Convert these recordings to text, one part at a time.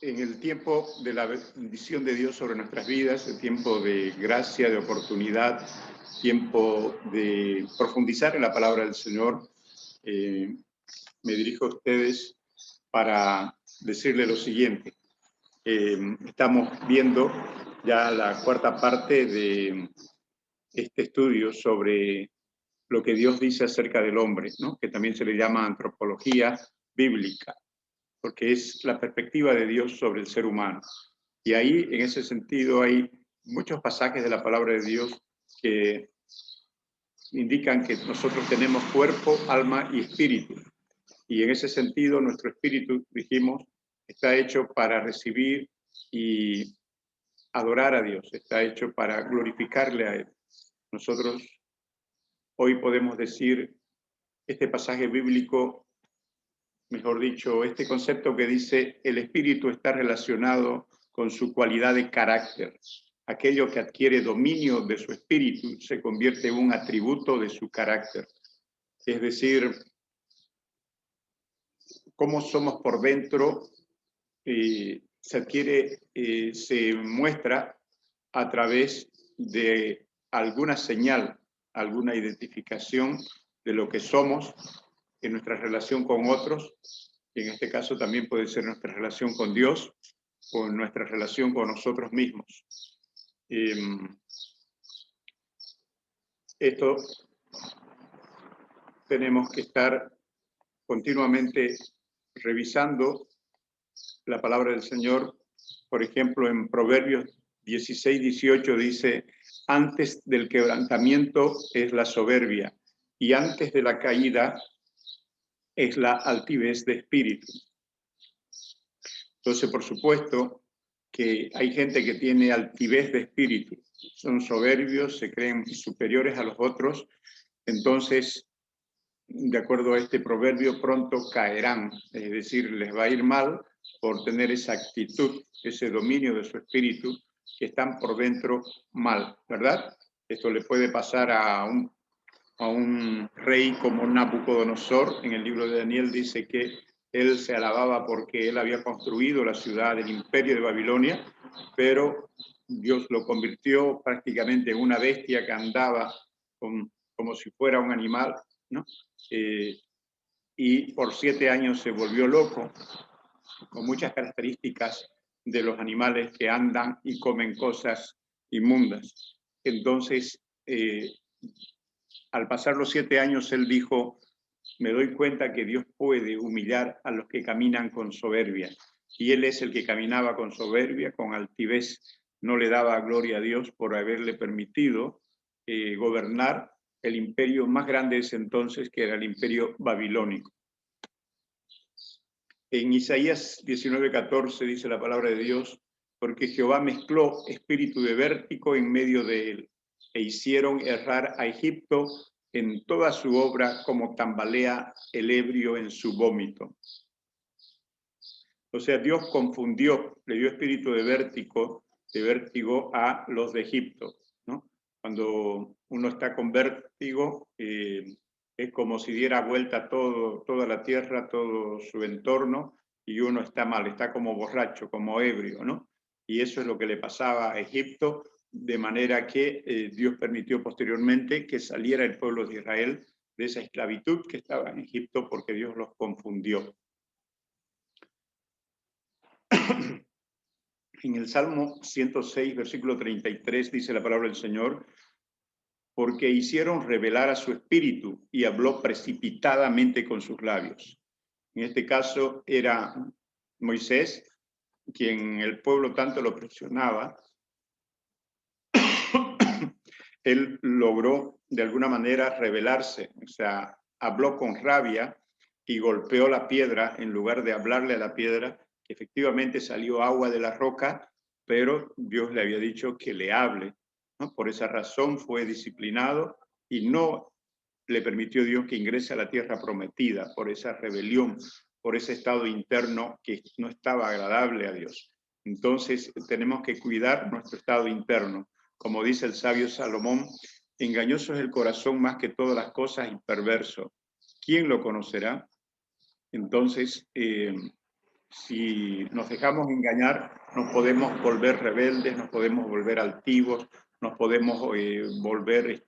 en el tiempo de la bendición de Dios sobre nuestras vidas, el tiempo de gracia, de oportunidad, tiempo de profundizar en la palabra del Señor, me dirijo a ustedes para decirle lo siguiente. Estamos viendo ya la cuarta parte de este estudio sobre lo que Dios dice acerca del hombre, ¿no? Que también se le llama antropología bíblica, porque es la perspectiva de Dios sobre el ser humano. Y ahí, en ese sentido, hay muchos pasajes de la palabra de Dios que indican que nosotros tenemos cuerpo, alma y espíritu. Y en ese sentido, nuestro espíritu, dijimos, está hecho para recibir y adorar a Dios, está hecho para glorificarle a Él. Nosotros hoy podemos decir, este pasaje bíblico, mejor dicho, este concepto que dice el espíritu está relacionado con su cualidad de carácter. Aquello que adquiere dominio de su espíritu se convierte en un atributo de su carácter. Es decir, cómo somos por dentro se adquiere, se muestra a través de alguna señal, alguna identificación de lo que somos en nuestra relación con otros, y en este caso también puede ser nuestra relación con Dios o nuestra relación con nosotros mismos. Esto tenemos que estar continuamente revisando la palabra del Señor. Por ejemplo, en Proverbios 16-18 dice, antes del quebrantamiento es la soberbia y antes de la caída es la altivez de espíritu. Entonces, por supuesto que hay gente que tiene altivez de espíritu, son soberbios, se creen superiores a los otros, entonces, de acuerdo a este proverbio, pronto caerán, es decir, les va a ir mal por tener esa actitud, ese dominio de su espíritu, que están por dentro mal, ¿verdad? Esto le puede pasar a un rey como Nabucodonosor. En el libro de Daniel dice que él se alababa porque él había construido la ciudad del imperio de Babilonia, pero Dios lo convirtió prácticamente en una bestia que andaba como si fuera un animal, ¿no? Y por 7 años se volvió loco, con muchas características de los animales que andan y comen cosas inmundas. Entonces, al pasar los 7 años, él dijo, me doy cuenta que Dios puede humillar a los que caminan con soberbia. Y él es el que caminaba con soberbia, con altivez. No le daba gloria a Dios por haberle permitido gobernar el imperio más grande de ese entonces, que era el imperio babilónico. En Isaías 19:14 dice la palabra de Dios, porque Jehová mezcló espíritu de vértigo en medio de él, e hicieron errar a Egipto en toda su obra como tambalea el ebrio en su vómito. O sea, Dios confundió, le dio espíritu de vértigo a los de Egipto, ¿no? Cuando uno está con vértigo, es como si diera vuelta toda la tierra, todo su entorno, y uno está mal, está como borracho, como ebrio, ¿no? Y eso es lo que le pasaba a Egipto, de manera que Dios permitió posteriormente que saliera el pueblo de Israel de esa esclavitud que estaba en Egipto, porque Dios los confundió. En el Salmo 106, versículo 33, dice la palabra del Señor, porque hicieron revelar a su espíritu y habló precipitadamente con sus labios. En este caso era Moisés, quien el pueblo tanto lo presionaba. Él logró de alguna manera revelarse, o sea, habló con rabia y golpeó la piedra en lugar de hablarle a la piedra. Efectivamente salió agua de la roca, pero Dios le había dicho que le hable, ¿no? Por esa razón fue disciplinado y no le permitió Dios que ingrese a la tierra prometida por esa rebelión, por ese estado interno que no estaba agradable a Dios. Entonces tenemos que cuidar nuestro estado interno. Como dice el sabio Salomón, engañoso es el corazón más que todas las cosas y perverso. ¿Quién lo conocerá? Entonces, si nos dejamos engañar, nos podemos volver rebeldes, nos podemos volver altivos, nos podemos volver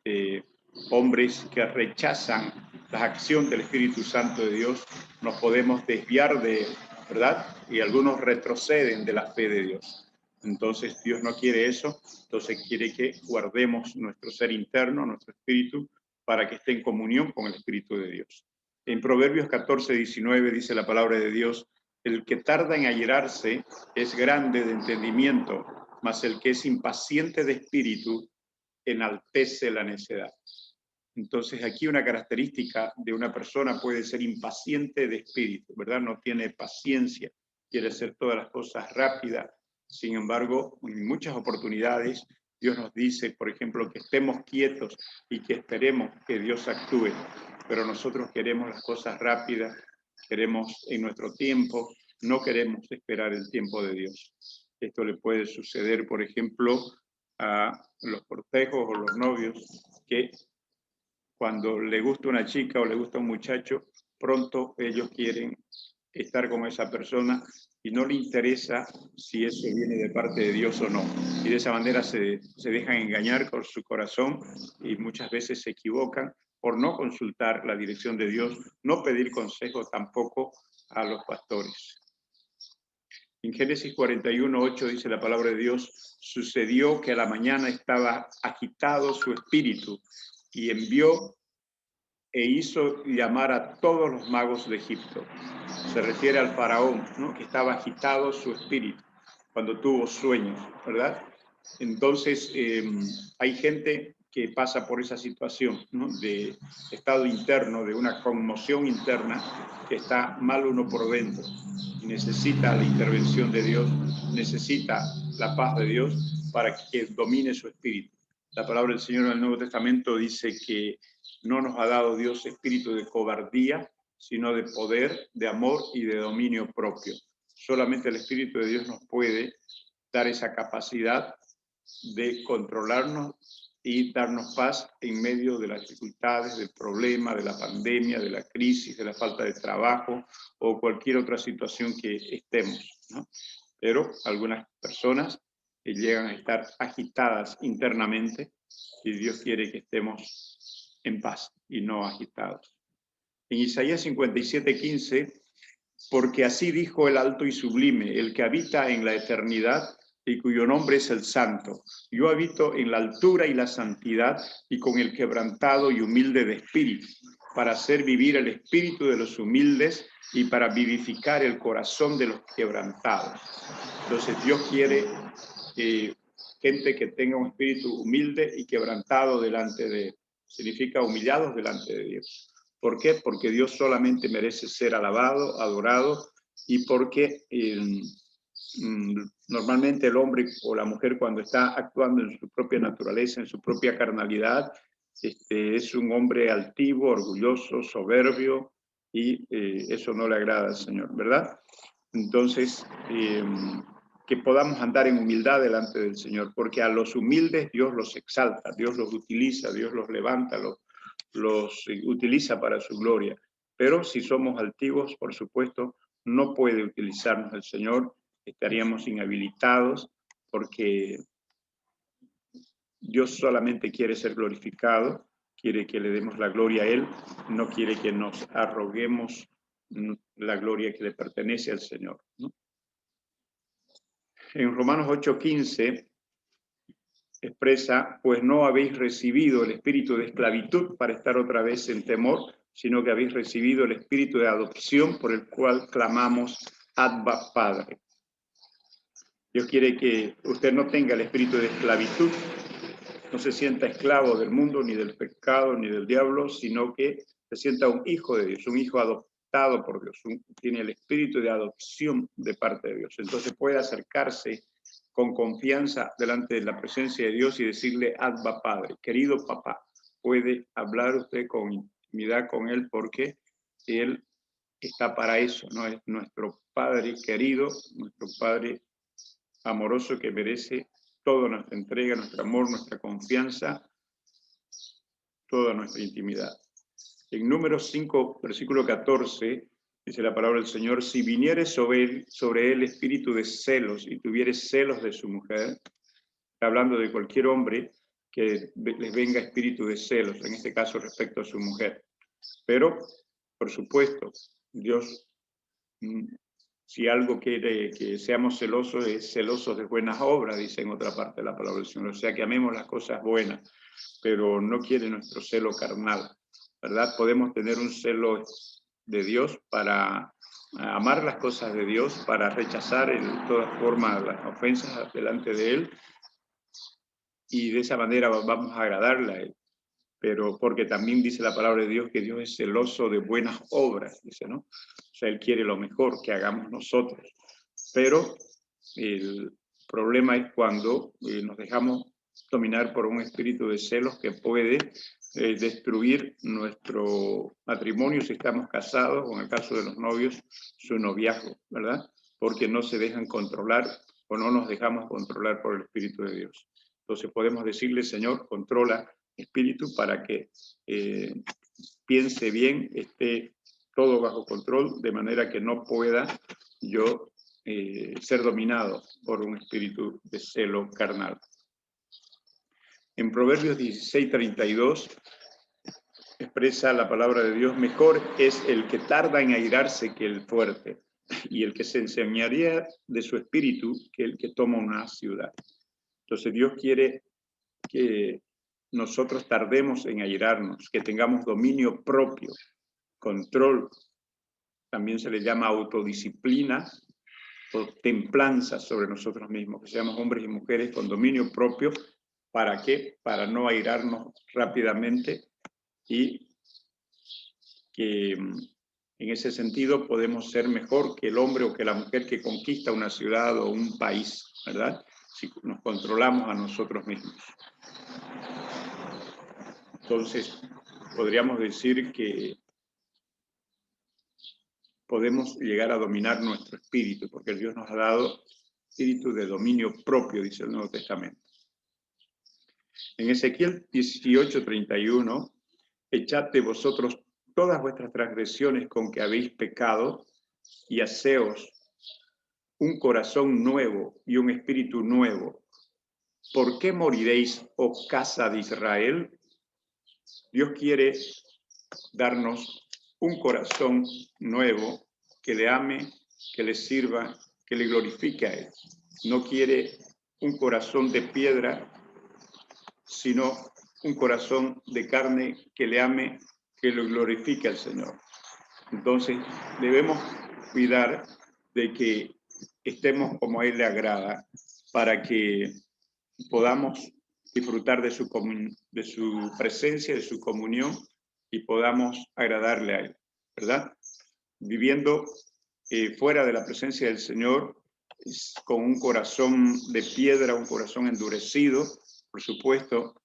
hombres que rechazan la acción del Espíritu Santo de Dios, nos podemos desviar de, ¿verdad? Y algunos retroceden de la fe de Dios. Entonces Dios no quiere eso, entonces quiere que guardemos nuestro ser interno, nuestro espíritu, para que esté en comunión con el Espíritu de Dios. En Proverbios 14:19 dice la palabra de Dios: el que tarda en airarse es grande de entendimiento, mas el que es impaciente de espíritu enaltece la necedad. Entonces aquí una característica de una persona puede ser impaciente de espíritu, ¿verdad? No tiene paciencia, quiere hacer todas las cosas rápidas. Sin embargo, en muchas oportunidades Dios nos dice, por ejemplo, que estemos quietos y que esperemos que Dios actúe, pero nosotros queremos las cosas rápidas, queremos en nuestro tiempo, no queremos esperar el tiempo de Dios. Esto le puede suceder, por ejemplo, a los cortejos o los novios, que cuando le gusta una chica o le gusta un muchacho, pronto ellos quieren estar con esa persona y no le interesa si eso viene de parte de Dios o no. Y de esa manera se dejan engañar con su corazón y muchas veces se equivocan por no consultar la dirección de Dios, no pedir consejo tampoco a los pastores. En Génesis 41:8 dice la palabra de Dios: sucedió que a la mañana estaba agitado su espíritu y envió e hizo llamar a todos los magos de Egipto. Se refiere al faraón, ¿no? Que estaba agitado su espíritu cuando tuvo sueños, ¿verdad? Entonces, hay gente que pasa por esa situación, ¿no? De estado interno, de una conmoción interna, que está mal uno por dentro y necesita la intervención de Dios, necesita la paz de Dios para que domine su espíritu. La palabra del Señor en el Nuevo Testamento dice que no nos ha dado Dios espíritu de cobardía, sino de poder, de amor y de dominio propio. Solamente el Espíritu de Dios nos puede dar esa capacidad de controlarnos y darnos paz en medio de las dificultades, del problema, de la pandemia, de la crisis, de la falta de trabajo o cualquier otra situación que estemos, ¿no? Pero algunas personas que llegan a estar agitadas internamente y Dios quiere que estemos en paz y no agitados. En Isaías 57:15, porque así dijo el alto y sublime, el que habita en la eternidad y cuyo nombre es el Santo. Yo habito en la altura y la santidad y con el quebrantado y humilde de espíritu, para hacer vivir el espíritu de los humildes y para vivificar el corazón de los quebrantados. Entonces Dios quiere gente que tenga un espíritu humilde y quebrantado delante de él. Significa humillados delante de Dios. ¿Por qué? Porque Dios solamente merece ser alabado, adorado, y porque normalmente el hombre o la mujer, cuando está actuando en su propia naturaleza, en su propia carnalidad, es un hombre altivo, orgulloso, soberbio, y eso no le agrada al Señor, ¿verdad? Entonces, que podamos andar en humildad delante del Señor, porque a los humildes Dios los exalta, Dios los utiliza, Dios los levanta, los utiliza para su gloria. Pero si somos altivos, por supuesto, no puede utilizarnos el Señor, estaríamos inhabilitados, porque Dios solamente quiere ser glorificado, quiere que le demos la gloria a Él, no quiere que nos arroguemos la gloria que le pertenece al Señor, ¿no? En Romanos 8:15 expresa: pues no habéis recibido el espíritu de esclavitud para estar otra vez en temor, sino que habéis recibido el espíritu de adopción por el cual clamamos Abba, Padre. Dios quiere que usted no tenga el espíritu de esclavitud, no se sienta esclavo del mundo, ni del pecado, ni del diablo, sino que se sienta un hijo de Dios, un hijo adoptado por Dios, tiene el espíritu de adopción de parte de Dios. Entonces puede acercarse con confianza delante de la presencia de Dios y decirle: Abba, Padre, querido papá. Puede hablar usted con intimidad con Él, porque Él está para eso, ¿no? Es nuestro Padre querido, nuestro Padre amoroso, que merece toda nuestra entrega, nuestro amor, nuestra confianza, toda nuestra intimidad. En Números 5, versículo 14, Dice la palabra del Señor, si viniere sobre él espíritu de celos y tuviere celos de su mujer, hablando de cualquier hombre que les venga espíritu de celos, en este caso respecto a su mujer. Pero, por supuesto, Dios, si algo quiere que seamos celosos, es celosos de buenas obras, dice en otra parte de la palabra del Señor. O sea, que amemos las cosas buenas, pero no quiere nuestro celo carnal, ¿verdad? Podemos tener un celo de Dios para amar las cosas de Dios, para rechazar en todas formas las ofensas delante de Él, y de esa manera vamos a agradarle a Él. Pero porque también dice la palabra de Dios que Dios es celoso de buenas obras, dice, ¿no? O sea, Él quiere lo mejor que hagamos nosotros. Pero el problema es cuando nos dejamos dominar por un espíritu de celos que puede destruir nuestro matrimonio si estamos casados, o en el caso de los novios, su noviazgo, ¿verdad? Porque no se dejan controlar o no nos dejamos controlar por el Espíritu de Dios. Entonces podemos decirle, Señor, controla espíritu para que piense bien, esté todo bajo control, de manera que no pueda yo ser dominado por un espíritu de celo carnal. En Proverbios 16:32 expresa la palabra de Dios, mejor es el que tarda en airarse que el fuerte, y el que se enseñaría de su espíritu que el que toma una ciudad. Entonces Dios quiere que nosotros tardemos en airarnos, que tengamos dominio propio, control, también se le llama autodisciplina o templanza sobre nosotros mismos, que seamos hombres y mujeres con dominio propio. ¿Para qué? Para no airarnos rápidamente, y que en ese sentido podemos ser mejor que el hombre o que la mujer que conquista una ciudad o un país, ¿verdad? Si nos controlamos a nosotros mismos. Entonces, podríamos decir que podemos llegar a dominar nuestro espíritu, porque Dios nos ha dado espíritu de dominio propio, dice el Nuevo Testamento. En Ezequiel 18:31, echad de vosotros todas vuestras transgresiones con que habéis pecado, y haceos un corazón nuevo y un espíritu nuevo. ¿Por qué moriréis, oh casa de Israel? Dios quiere darnos un corazón nuevo que le ame, que le sirva, que le glorifique a Él. No quiere un corazón de piedra, sino un corazón de carne que le ame, que lo glorifique al Señor. Entonces, debemos cuidar de que estemos como a Él le agrada, para que podamos disfrutar de su presencia, de su comunión, y podamos agradarle a Él, ¿verdad? Viviendo fuera de la presencia del Señor, con un corazón de piedra, un corazón endurecido, por supuesto,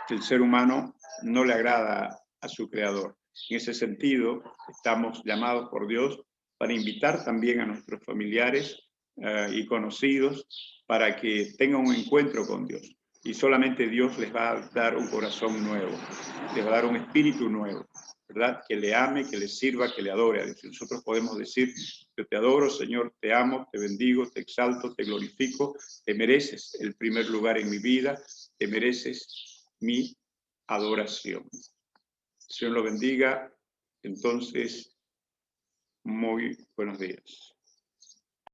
el ser humano no le agrada a su Creador. En ese sentido, estamos llamados por Dios para invitar también a nuestros familiares y conocidos para que tengan un encuentro con Dios. Y solamente Dios les va a dar un corazón nuevo, les va a dar un espíritu nuevo, ¿verdad? Que le ame, que le sirva, que le adore a Dios. Nosotros podemos decir, yo te adoro, Señor, te amo, te bendigo, te exalto, te glorifico, te mereces el primer lugar en mi vida, te mereces mi adoración. Señor lo bendiga. Entonces, muy buenos días.